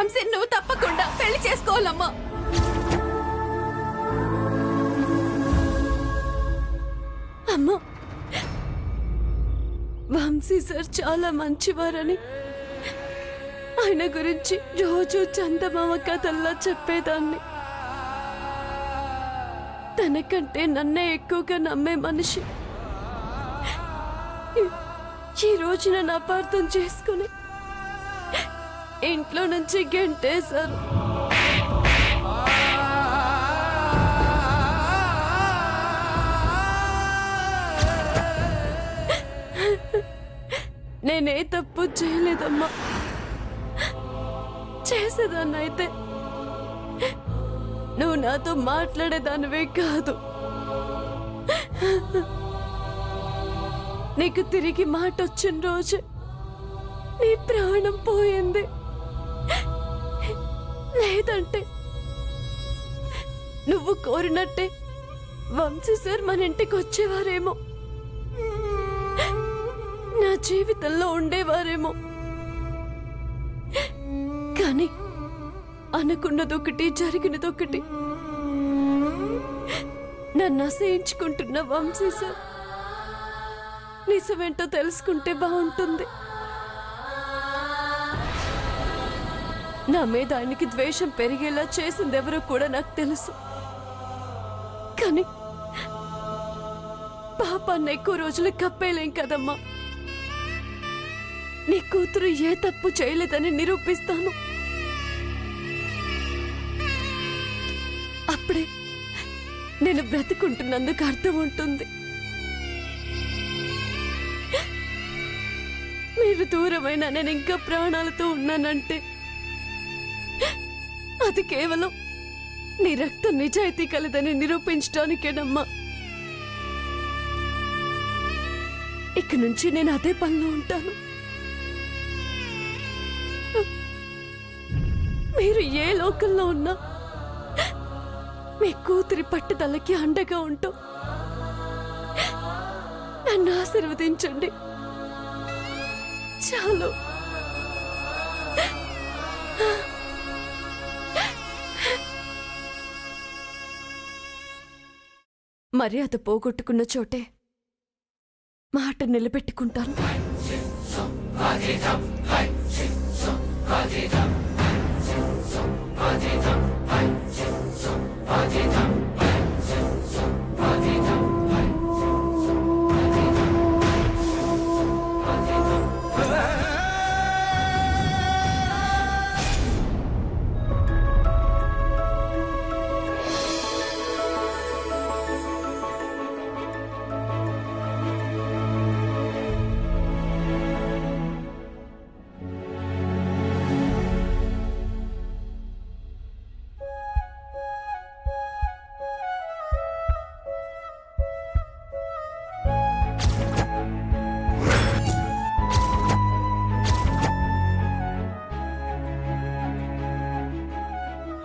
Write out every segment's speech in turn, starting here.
వంశీ నువ్వు తప్పకుండా పెళ్లి చేసుకోవాలమ్మా. అమ్మా, వంశీ సార్ చాలా మంచివారని ఆయన గురించి రోజు చందమామ కథల్లా చెప్పేదాన్ని. తనకంటే నన్నే ఎక్కువగా నమ్మే మనిషి ఈ రోజు నన్ను అపార్థం చేసుకుని ఇంట్లో నుంచి గెంటేశారు. నేనే తప్పు చేయలేదమ్మా. చేసేదాన్నైతే నువ్వు నాతో మాట్లాడేదానివే కాదు. నీకు తిరిగి మాట వచ్చిన రోజు నీ ప్రాణం పోయింది. లేదంటే నువ్వు కోరినట్టే వంశీ సార్ మన ఇంటికి వచ్చేవారేమో, నా జీవితంలో ఉండేవారేమో. కానీ అనుకున్నదొకటి జరిగినదొకటి. నన్ను అసహించుకుంటున్న వంశీ సార్ నిజమేంటో తెలుసుకుంటే బాగుంటుంది. నా మీద ఆయనకి ద్వేషం పెరిగేలా చేసిందెవరో కూడా నాకు తెలుసు. కానీ పాపాన్ని ఎక్కువ రోజులు కప్పేలేం కదమ్మా. నీ కూతురు ఏ తప్పు చేయలేదని నిరూపిస్తాను. అప్పుడే నేను బ్రతికుంటున్నందుకు అర్థం ఉంటుంది. మీరు దూరమైనా నేను ఇంకా ప్రాణాలతో ఉన్నానంటే అది కేవలం నీ రక్తం నిజాయితీ కలదని నిరూపించడానికేనమ్మా. ఇక నుంచి నేను అదే పనిలో ఉంటాను. మీరు ఏ లోకంలో ఉన్నా మీ కూతురి పట్టుదలకి అండగా ఉంటూ నన్ను ఆశీర్వదించండి చాలు. మర్యాద పోగొట్టుకున్న చోటే మాట నిలబెట్టుకుంటాను.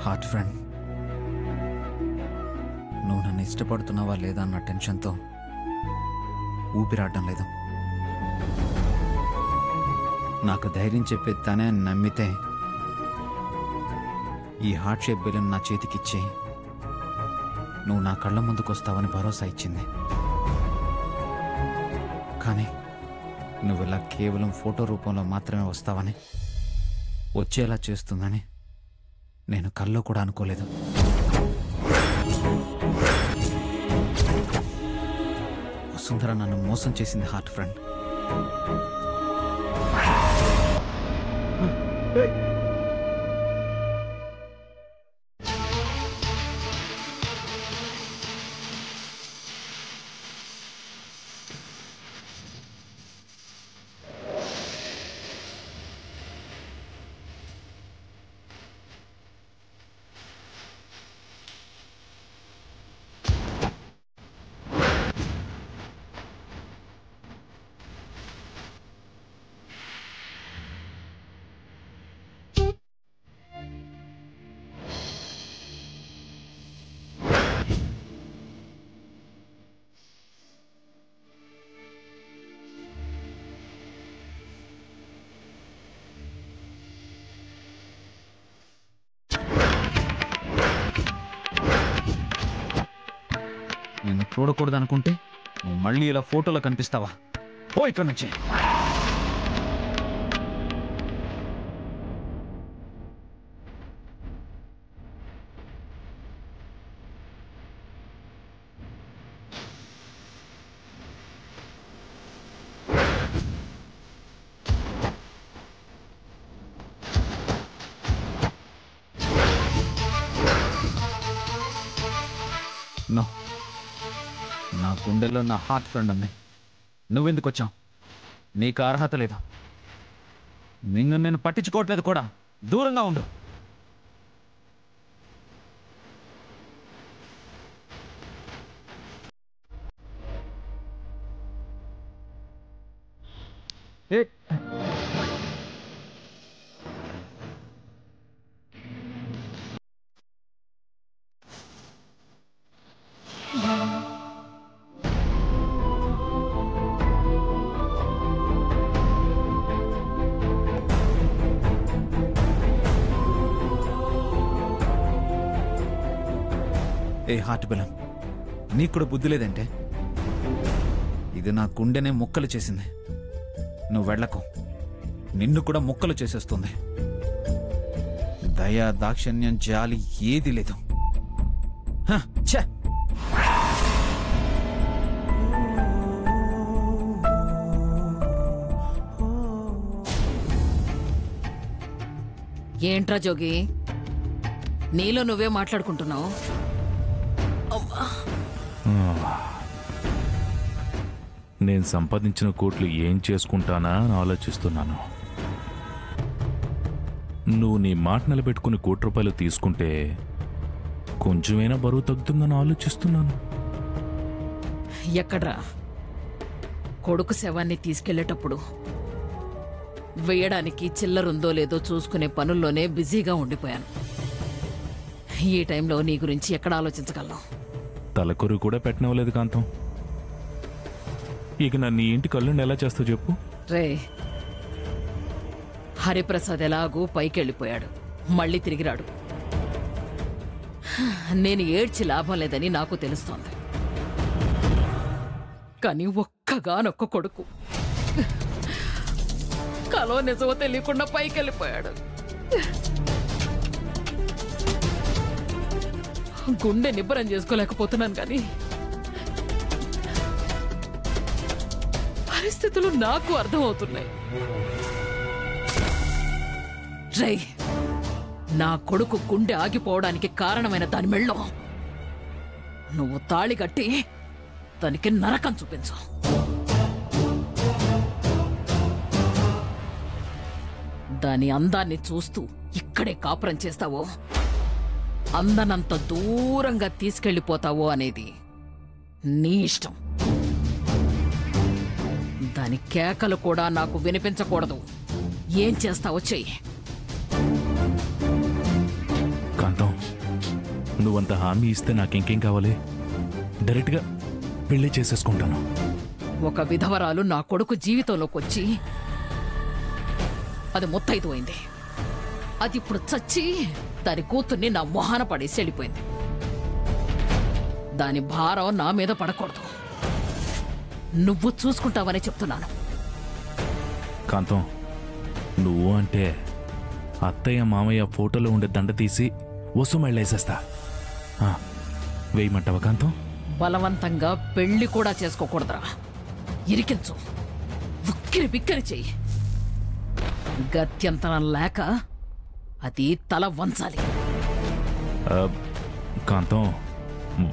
హార్ట్ ఫ్రెండ్, నువ్వు నన్ను ఇష్టపడుతున్నావా లేదా అన్న టెన్షన్తో ఊపిరాడడం లేదు. నాకు ధైర్యం చెప్పేది తనే అని నమ్మితే ఈ హార్ట్ షేప్ బెలూన్ నా చేతికిచ్చి నువ్వు నా కళ్ళ ముందుకు వస్తావని భరోసా ఇచ్చింది. కానీ నువ్వు ఇలా కేవలం ఫోటో రూపంలో మాత్రమే వస్తావని, వచ్చేలా చేస్తుందని నేను కల్లో కూడా అనుకోలేదు. వసుంధర నన్ను మోసం చేసింది హార్ట్ ఫ్రెండ్. నేను చూడకూడదు అనుకుంటే నువ్వు మళ్ళీ ఇలా ఫోటోలో కనిపిస్తావా? ఓ ఇక్కడ నుంచి. నా గుండెల్లో నా హార్ట్ ఫ్రెండ్ ఉంది. నువ్వెందుకు వచ్చావు? నీకు అర్హత లేదు. నిన్ను నేను పట్టించుకోవట్లేదు కూడా. దూరంగా ఉండు. ఏ హార్ట్ బలం, నీకు కూడా బుద్ధి లేదంటే? ఇది నా గుండెనే ముక్కలు చేసింది. నువ్వు వెళ్ళకు, నిన్ను కూడా ముక్కలు చేసేస్తుంది. దయా దాక్షిణ్యం జాలి ఏది లేదు. ఛే! ఏంట్రా జోగి, నీలో నువ్వే మాట్లాడుకుంటున్నావు? నేను సంపాదించిన కోట్లు ఏం చేసుకుంటానా అని ఆలోచిస్తున్నాను. నువ్వు నీ మాట నిలబెట్టుకుని ₹1 తీసుకుంటే కొంచెమైనా బరువు తగ్గుతుందని ఆలోచిస్తున్నాను. ఎక్కడ్రా? కొడుకు శవాన్ని తీసుకెళ్లేటప్పుడు వేయడానికి చిల్లరుందో లేదో చూసుకునే పనుల్లోనే బిజీగా ఉండిపోయాను. ఈ టైంలో నీ గురించి ఎక్కడ ఆలోచించగలను? తలకొరు కూడా పెట్టనవలేదు కాంతం. ఇక నన్ను నీ ఇంటి కళ్ళుండి ఎలా చేస్తావు చెప్పు? రే, హరిప్రసాద్ ఎలాగూ పైకెళ్ళిపోయాడు, మళ్ళీ తిరిగిరాడు. నేను ఏడ్చి లాభం లేదని నాకు తెలుస్తోంది. కానీ ఒక్కగానొక్క కొడుకు కలో నిజమో తెలియకుండా పైకెళ్ళిపోయాడు. గుండె నిబ్బరం చేసుకోలేకపోతున్నాను, కానీ పరిస్థితులు నాకు అర్థమవుతున్నాయి. రై, నా కొడుకు గుండె ఆగిపోవడానికి కారణమైన దాని మెళ్ళో నువ్వు తాళి కట్టి దానికి నరకం చూపించు. దాని అందాన్ని చూస్తూ ఇక్కడే కాపురం చేస్తావో, అందనంత దూరంగా తీసుకెళ్లిపోతావో అనేది నీ ఇష్టం. దాని కేకలు కూడా నాకు వినిపించకూడదు. ఏం చేస్తావో చెయ్యి. కాంతం, నువ్వంత హామీ ఇస్తే నాకింకేం కావాలి? డైరెక్ట్గా పెళ్లి చేసేసుకుంటాను. ఒక విధవరాలు నా కొడుకు జీవితంలోకి వచ్చి అది ముత్తైదువైంది. అది ఇప్పుడు చచ్చి దాని కూతుర్ని నా మొహాన పడేసి వెళ్ళిపోయింది. దాని భారం నా మీద పడకూడదు. నువ్వు చూసుకుంటావని చెప్తున్నాను. కాంతం, నువ్వు అంటే అత్తయ్య మామయ్య ఫోటోలో ఉండే దండ తీసి వసుమళ్ళేసేస్తా. వేయమంటావా కాంతం? బలవంతంగా పెళ్లి కూడా చేసుకోకూడదురా. ఇరికించు, ఉక్కిరి బిక్కిరి చెయ్యి. గత్యంతరం లేక అది తల వంచాలి. కాంతం,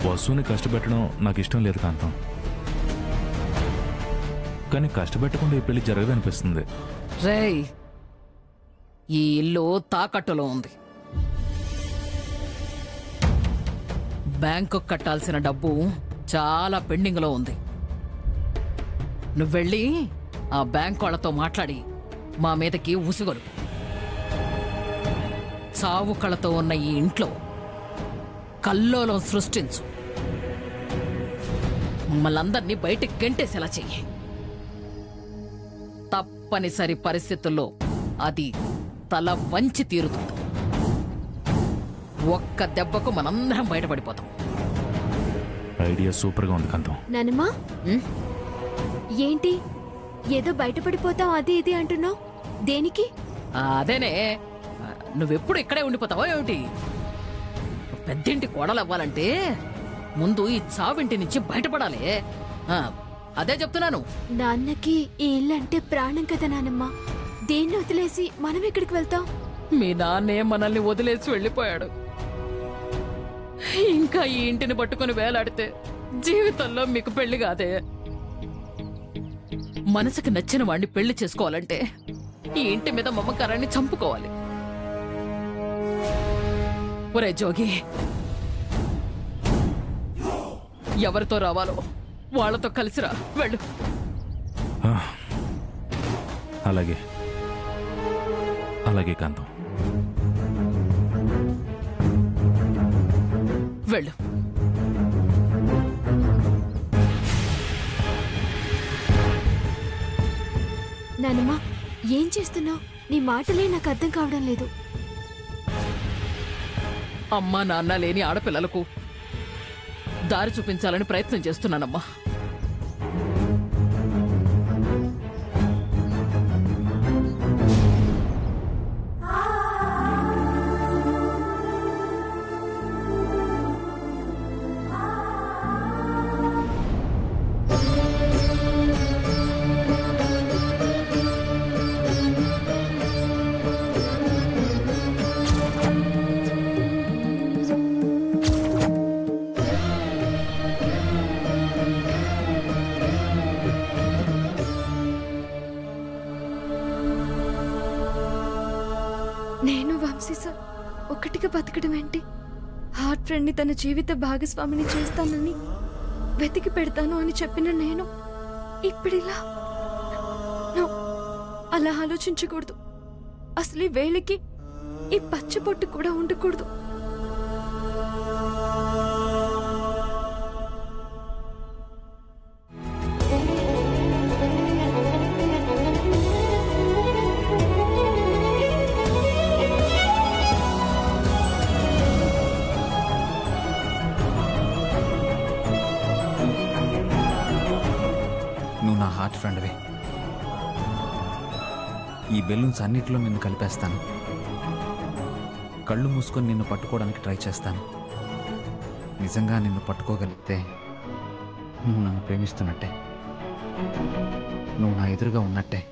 వసుని కష్టపెట్టడం నాకు ఇష్టం లేదు కాంతం. కానీ కష్టపెట్టకుండా ఈ పెళ్లి జరగదనిపిస్తుంది. రేయ్, ఈ ఇల్లు తాకట్టులో ఉంది. బ్యాంకు కట్టాల్సిన డబ్బు చాలా పెండింగ్లో ఉంది. నువ్వెళ్ళి ఆ బ్యాంకు వాళ్ళతో మాట్లాడి మా మీదకి ఉసిగొలుపు. చావు కళతో ఉన్న ఈ ఇంట్లో కల్లోలం సృష్టించు. మమ్మల్ందరినీ బయటికి గెంటేసేలా చెయ్యి. తప్పనిసరి పరిస్థితుల్లో అది తల వంచి తీరుతుంది. ఒక్క దెబ్బకు మనందరం బయటపడిపోతాం. ఐడియా సూపర్గా ఉంది కాంతం. నానమ్మా ఏంటి ఏదో బయటపడిపోతావు అది ఇది అంటున్నావు దేనికి? అదేనే, నువ్వెప్పుడు ఇక్కడే ఉండిపోతావో ఏమిటి? పెద్దింటి కోడలవ్వాలంటే ముందు ఈ చావింటి నుంచి బయటపడాలి. అదే చెప్తున్నాను. నాన్నకి ఈ ఇల్లు అంటే ప్రాణం కదా నానమ్మా, దేన్ని వదిలేసి మనం ఎక్కడికి వెళ్తాం? మీ నాన్నే మనల్ని వదిలేసి వెళ్ళిపోయాడు. ఇంకా ఈ ఇంటిని పట్టుకుని వేలాడితే జీవితంలో మీకు పెళ్లి కాదే. మనసుకు నచ్చిన వాడిని పెళ్లి చేసుకోవాలంటే ఈ ఇంటి మీద మమకారాన్ని చంపుకోవాలి. ఒరే జోగి, ఎవరితో రావాలో వాళ్ళతో కలిసిరా, వెళ్ళు. అలాగే అలాగే కాంతం. వెళ్ళు. నానమ్మా ఏం చేస్తున్నావు? నీ మాటలే నాకు అర్థం కావడం లేదు. అమ్మా నాన్న లేని ఆడపిల్లలకు దారి చూపించాలని ప్రయత్నం చేస్తున్నానమ్మా. నేను వంశీ సార్ ఒకటిగా బతకడం ఏంటి? హార్ట్ ఫ్రెండ్ ని తన జీవిత భాగస్వామిని చేస్తానని వెతికి పెడతాను అని చెప్పిన నేను ఇప్పుడిలా అలా ఆలోచించకూడదు. అసలు ఈ వేళకి ఈ పచ్చబొట్టు కూడా ఉండకూడదు. హార్ట్ ఫ్రెండ్వే. ఈ బెలూన్స్ అన్నిటిలో నిన్ను కలిపేస్తాను. కళ్ళు మూసుకొని నిన్ను పట్టుకోవడానికి ట్రై చేస్తాను. నిజంగా నిన్ను పట్టుకోగలిగితే నువ్వు నన్ను ప్రేమిస్తున్నట్టే, నువ్వు నా ఎదురుగా ఉన్నట్టే.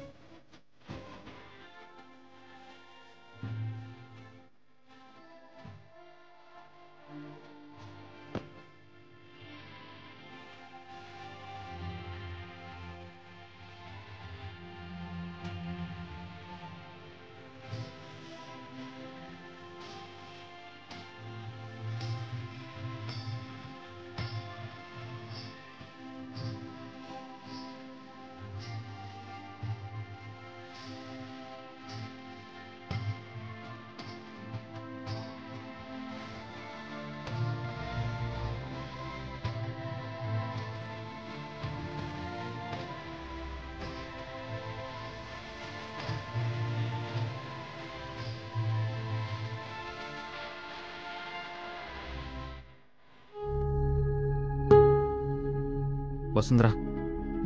వసుంధరా,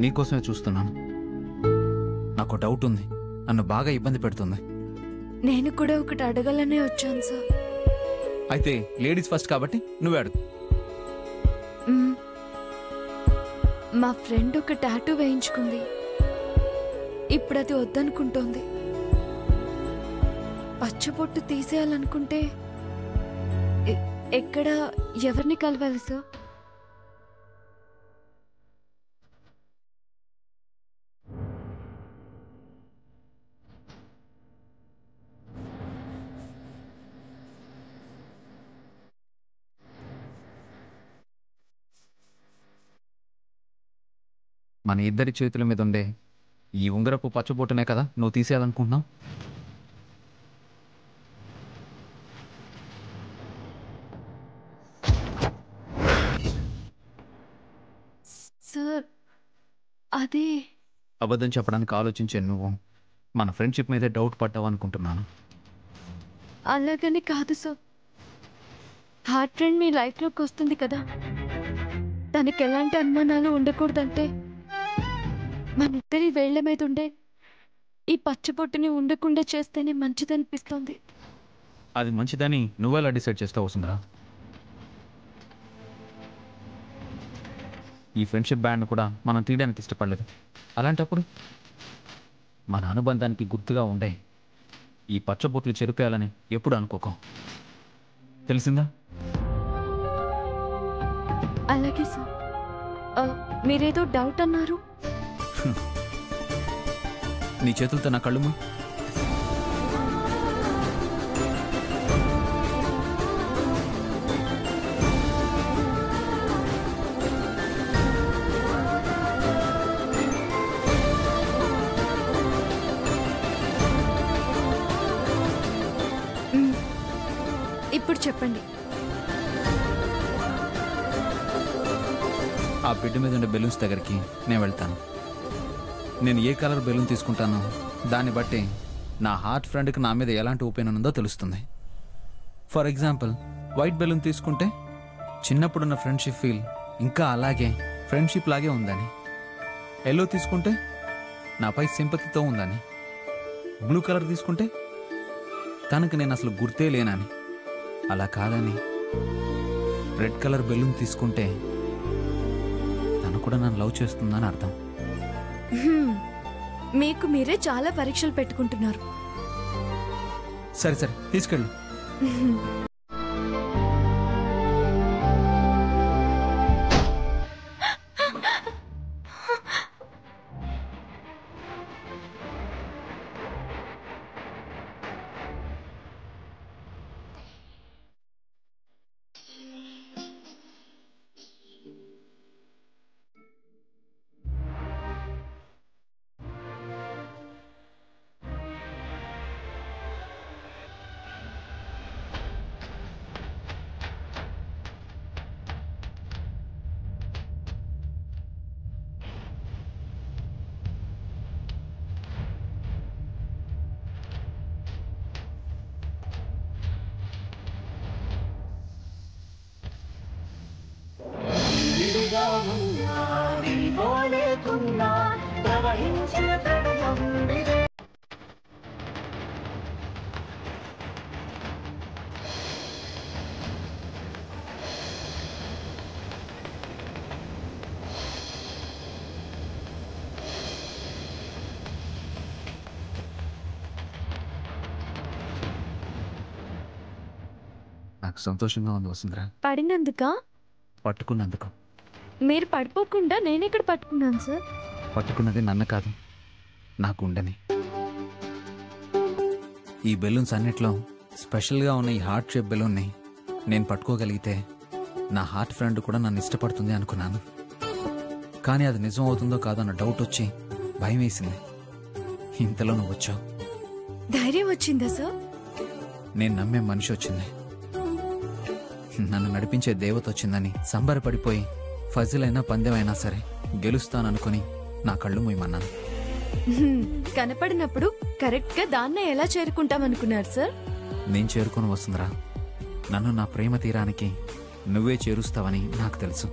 నీకోసమే చూస్తున్నాను. నాకు డౌట్ ఉంది, నన్ను బాగా ఇబ్బంది పెడుతుంది. నేను కూడా ఒకటి అడగాలనే వచ్చాను సార్. అయితే లేడీస్ ఫస్ట్ కాబట్టి నువ్వే అడుగు. మా ఫ్రెండ్ ఒక టాటూ వేయించుకుంది. ఇప్పుడు అది వద్దనుకుంటోంది. పచ్చబొట్టు తీసేయాలనుకుంటే ఎక్కడ ఎవరిని కలవాలి సార్? మన ఇద్దరి చేతుల మీద ఉండే ఈ ఉంగరపు పచ్చబొట్టునే కదా నువ్వు తీసేయాలనుకుంటున్నావు. సార్ అది అబద్ధం చెప్పడానికి ఆలోచించే నువ్వు మన ఫ్రెండ్షిప్ మీదే డౌట్ పడ్డావు అనుకుంటున్నాను. అలాగని కాదు సార్. హార్ట్ ఫ్రెండ్ మీ లైఫ్లోకి వస్తుంది కదా, తనకి ఎలాంటి అనుమానాలు ఉండకూడదంటే మనిద్దరి వేళ్ల మీద ఉండే ఈ పచ్చబొట్టుని ఉండకుండా చేస్తేనే మంచిదనిపిస్తుంది. అది మంచిదని నువ్వెలా డిసైడ్ చేస్తావు వసుంధరా? ఈ ఫ్రెండ్షిప్ బ్యాండ్ కూడా మనం తీయడానికి ఇష్టపడలేదు. అలాంటప్పుడు మన అనుబంధానికి గుర్తుగా ఉండే ఈ పచ్చబొట్లు చెరిపేయాలని ఎప్పుడు అనుకోకు. తెలిసిందా? అలాగే సార్. మీరేదో డౌట్ అన్నారు. నీ చేతులతో నా కళ్ళు మూయి. ఇప్పుడు చెప్పండి. ఆ బెడ్ మీద ఉండే బెలూన్స్ దగ్గరికి నేను వెళ్తాను. నేను ఏ కలర్ బెలూన్ తీసుకుంటానో దాన్ని బట్టి నా హార్ట్ ఫ్రెండ్కి నా మీద ఎలాంటి ఒపీనియన్ ఉందో తెలుస్తుంది. ఫర్ ఎగ్జాంపుల్, వైట్ బెలూన్ తీసుకుంటే చిన్నప్పుడున్న ఫ్రెండ్షిప్ ఫీల్ ఇంకా అలాగే ఫ్రెండ్షిప్ లాగే ఉందని. ఎల్లో తీసుకుంటే నాపై సింపతితో ఉందని. బ్లూ కలర్ తీసుకుంటే తనకు నేను అసలు గుర్తే లేనని. అలా కాదని రెడ్ కలర్ బెలూన్ తీసుకుంటే తను కూడా నన్ను లవ్ చేస్తుందని అర్థం. మీకు మీరే చాలా పరీక్షలు పెట్టుకుంటున్నారు. సరే సరే, తీసుకెళ్ళు. నాకు సంతోషంగా ఉంది వసుంధరా. పడినందుక? పట్టుకున్నందుకు. మీరు పడిపోకుండా నేనెక్కడ పట్టుకున్నాను సార్? పట్టుకున్నది నన్ను కాదు, నా గుండెని. ఈ బెలూన్స్ అన్నిట్లో స్పెషల్గా ఉన్న ఈ హార్ట్ షేప్ బెలూన్ని నేను పట్టుకోగలిగితే నా హార్ట్ ఫ్రెండ్ కూడా నన్ను ఇష్టపడుతుంది అనుకున్నాను. కానీ అది నిజం అవుతుందో కాదో అన్న డౌట్ వచ్చి భయం వేసింది. ఇంతలో నువ్వు వచ్చావు. ధైర్యం వచ్చిందా సార్? నేను నమ్మే మనిషి వచ్చింది. నన్ను నడిపించే దేవత వచ్చిందని సంబరపడిపోయి ఫజిల్ అయినా పందెమైనా సరే గెలుస్తాననుకుని నా కళ్ళు మూయమన్నాను. కనపడినప్పుడు కరెక్ట్ గా దాన్నే ఎలా చేరుకుంటామనుకున్నారు సార్? నేను చేరుకుని వస్తుందిరా. నన్ను నా ప్రేమ తీరానికి నువ్వే చేరుస్తావని నాకు తెలుసు.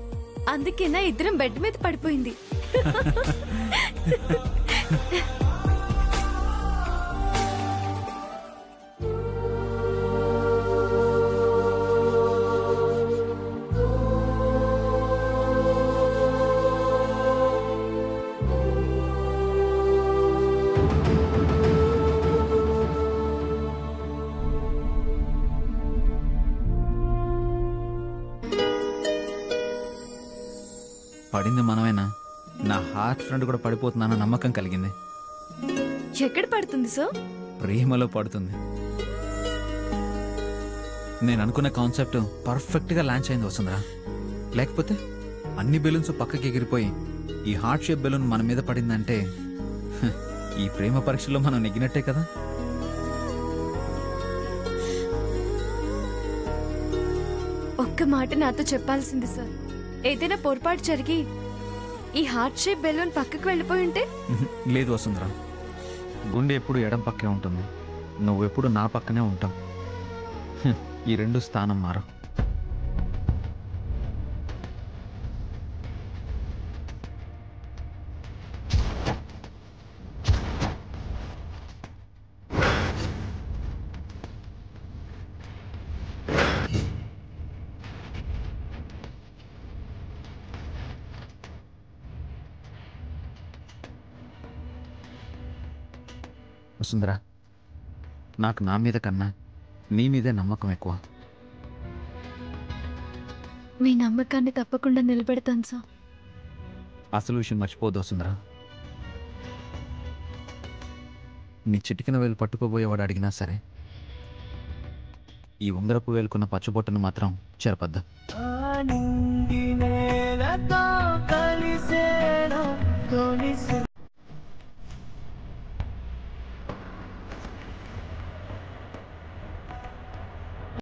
అందుకేనా ఇద్దరం బెడ్ మీద పడిపోయింది. పడింది మనమేనా? నా హార్ట్ ఫ్రెండ్ కూడా పడిపోతుందన్న నమ్మకం కలిగింది. ఎక్కడ పడుతుంది సార్? ప్రేమలో పడుతుంది. నేను అనుకున్న కాన్సెప్ట్ పర్ఫెక్ట్గా లాంచ్ అయింది వసుంధరా. లేకపోతే అన్ని బెలూన్స్ పక్కకి ఎగిరిపోయి ఈ హార్ట్ షేప్ బెలూన్ మన మీద పడిందంటే ఈ ప్రేమ పరీక్షలో మనం నెగ్గినట్టే కదా. ఒక్క మాట నాతో చెప్పాల్సింది సార్. ఏదైనా పొరపాటు జరిగి ఈ హార్ట్ షేప్ బెలూన్ పక్కకు వెళ్ళిపోయి ఉంటే? లేదు వసుంధరా, గుండె ఎప్పుడు ఎడం పక్కే ఉంటుంది, నువ్వెప్పుడు నా పక్కనే ఉంటావు. ఈ రెండు స్థానం మారు. వసుంధరా, నాకు నా మీద కన్నా నీ మీదే నమ్మకం ఎక్కువ. మీ నమ్మకాన్ని తప్పకుండా నిలబెడతాను సార్. అసలు విషయం మర్చిపోదు వసుంధరా. నీ చిటికిన వేలు పట్టుకోబోయేవాడు అడిగినా సరే ఈ ఉంగరపు వేలుకున్న పచ్చబొట్టును మాత్రం చెరపద్దు. ఆ నింగి నేలతో కలిసే